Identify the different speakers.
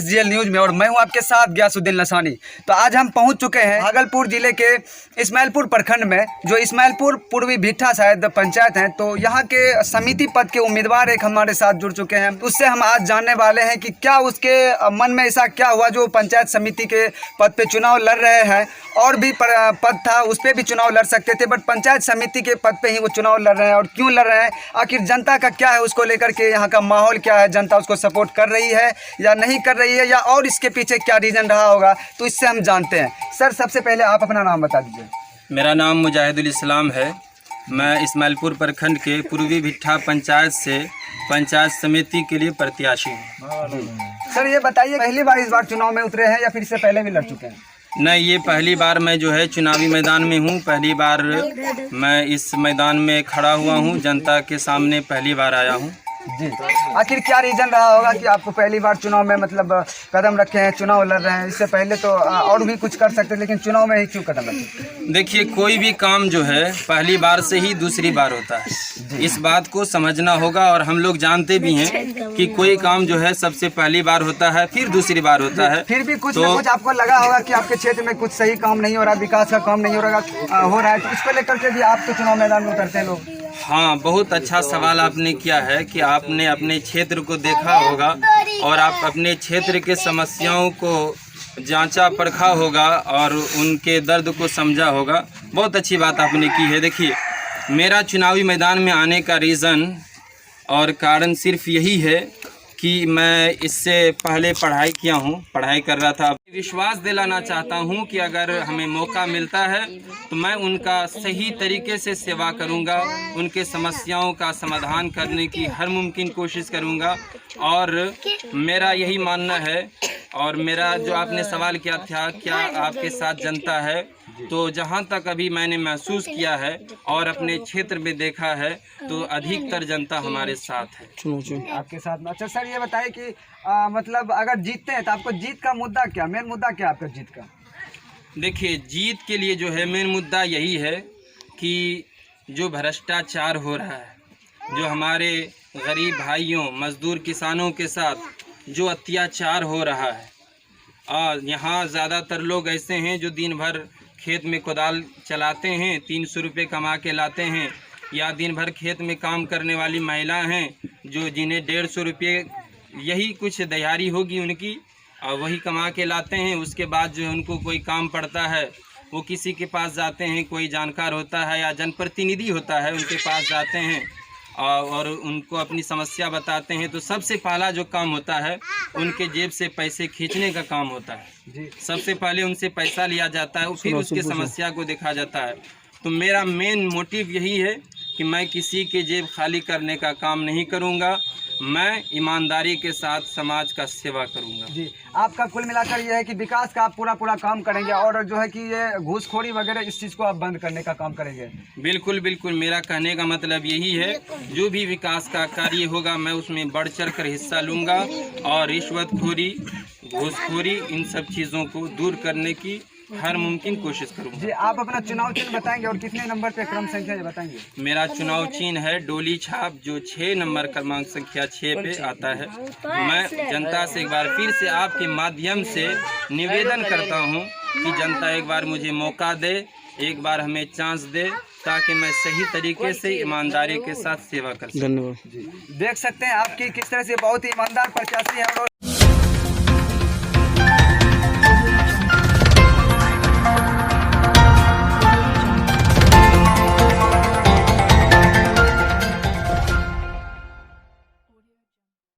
Speaker 1: SGL news में और मैं हूं आपके साथ गयासुद्दीन लसानी। तो आज हम पहुंच चुके हैं भागलपुर जिले के इस्माइलपुर प्रखंड में, जो इस्माइलपुर पूर्वी भिट्ठा शायद पंचायत है। तो यहाँ के समिति पद के उम्मीदवार एक हमारे साथ जुड़ चुके हैं। उससे हम आज जानने वाले हैं कि क्या उसके मन में ऐसा क्या हुआ जो पंचायत समिति के पद पे चुनाव लड़ रहे हैं। और भी पद था, उस पर भी चुनाव लड़ सकते थे, बट पंचायत समिति के पद पे ही वो चुनाव लड़ रहे हैं। और क्यों लड़ रहे हैं, आखिर जनता का क्या है उसको लेकर के, यहाँ का माहौल क्या है, जनता उसको सपोर्ट कर रही है या नहीं कर रही है, या और इसके पीछे क्या रीज़न रहा होगा, तो इससे हम जानते हैं। सर, सबसे पहले आप अपना नाम बता दीजिए।
Speaker 2: मेरा नाम मुजाहिदुल इस्लाम है। मैं इस्माइलपुर प्रखंड के पूर्वी भिट्ठा पंचायत से पंचायत समिति के लिए प्रत्याशी हूँ।
Speaker 1: सर, ये बताइए, पहली बार इस बार चुनाव में उतरे हैं या फिर इससे पहले भी लड़ चुके हैं?
Speaker 2: नहीं, ये पहली बार मैं जो है चुनावी मैदान में हूँ। पहली बार मैं इस मैदान में खड़ा हुआ हूँ, जनता के सामने पहली बार आया हूँ।
Speaker 1: जी, आखिर क्या रीज़न रहा होगा कि आपको पहली बार चुनाव में मतलब कदम रखे हैं, चुनाव लड़ रहे हैं? इससे पहले तो और भी कुछ कर सकते, लेकिन चुनाव में ही क्यों कदम रखे?
Speaker 2: देखिए, कोई भी काम जो है पहली बार से ही दूसरी बार होता है, इस बात को समझना होगा। और हम लोग जानते भी हैं कि कोई काम जो है सबसे पहली बार होता है, फिर दूसरी बार होता है।
Speaker 1: फिर भी कुछ ना कुछ आपको लगा होगा कि आपके क्षेत्र में कुछ सही काम नहीं हो रहा, विकास का काम नहीं हो रहा है, तो इसको लेकर के भी आप तो चुनाव मैदान में उतरते हैं लोग।
Speaker 2: हाँ, बहुत अच्छा सवाल आपने किया है कि आपने अपने क्षेत्र को देखा होगा और आप अपने क्षेत्र के समस्याओं को जांचा परखा होगा और उनके दर्द को समझा होगा। बहुत अच्छी बात आपने की है। देखिए, मेरा चुनावी मैदान में आने का रीज़न और कारण सिर्फ यही है कि मैं इससे पहले पढ़ाई किया हूँ, पढ़ाई कर रहा था। विश्वास दिलाना चाहता हूँ कि अगर हमें मौका मिलता है तो मैं उनका सही तरीके से सेवा करूँगा, उनके समस्याओं का समाधान करने की हर मुमकिन कोशिश करूँगा। और मेरा यही मानना है, और मेरा जो आपने सवाल किया था क्या आपके साथ जनता है, तो जहाँ तक अभी मैंने महसूस किया है और अपने क्षेत्र में देखा है तो अधिकतर जनता हमारे साथ है,
Speaker 1: आपके साथ में। अच्छा सर, ये बताइए कि मतलब अगर जीतते हैं तो आपको जीत का मुद्दा क्या, मेन मुद्दा क्या आपका जीत का?
Speaker 2: देखिए, जीत के लिए जो है मेन मुद्दा यही है कि जो भ्रष्टाचार हो रहा है, जो हमारे गरीब भाइयों मजदूर किसानों के साथ जो अत्याचार हो रहा है, और यहाँ ज़्यादातर लोग ऐसे हैं जो दिन भर खेत में कुदाल चलाते हैं, 300 रुपये कमा के लाते हैं, या दिन भर खेत में काम करने वाली महिलाएं हैं जो जिन्हें 150 रुपये, यही कुछ दिहाड़ी होगी उनकी, और वही कमा के लाते हैं। उसके बाद जो है उनको कोई काम पड़ता है, वो किसी के पास जाते हैं, कोई जानकार होता है या जनप्रतिनिधि होता है, उनके पास जाते हैं और उनको अपनी समस्या बताते हैं। तो सबसे पहला जो काम होता है उनके जेब से पैसे खींचने का काम होता है। सबसे पहले उनसे पैसा लिया जाता है, फिर उसके समस्या को देखा जाता है। तो मेरा मेन मोटिव यही है कि मैं किसी के जेब खाली करने का काम नहीं करूँगा, मैं ईमानदारी के साथ समाज का सेवा करूँगा।
Speaker 1: जी, आपका कुल मिलाकर ये है कि विकास का आप पूरा काम करेंगे, और जो है कि ये घूसखोरी वगैरह इस चीज़ को आप बंद करने का काम करेंगे।
Speaker 2: बिल्कुल बिल्कुल, मेरा कहने का मतलब यही है, जो भी विकास का कार्य होगा मैं उसमें बढ़ चढ़ कर हिस्सा लूँगा, और रिश्वतखोरी, घूसखोरी, इन सब चीज़ों को दूर करने की हर मुमकिन कोशिश करूँगा।
Speaker 1: जी, आप अपना चुनाव चिन्ह बताएंगे और कितने नंबर पे क्रम संख्या ये बताएंगे?
Speaker 2: मेरा चुनाव चिन्ह है डोली छाप, जो 6 नंबर क्रमांक संख्या 6 पे आता है। मैं जनता से एक बार फिर से आपके माध्यम से निवेदन करता हूं कि जनता एक बार मुझे मौका दे, एक बार हमें चांस दे, ताकि मैं सही तरीके से ईमानदारी के साथ सेवा कर सकूं।
Speaker 1: धन्यवाद। जी, देख सकते हैं आपकी किस तरह से बहुत ही ईमानदार प्रत्याशी है, और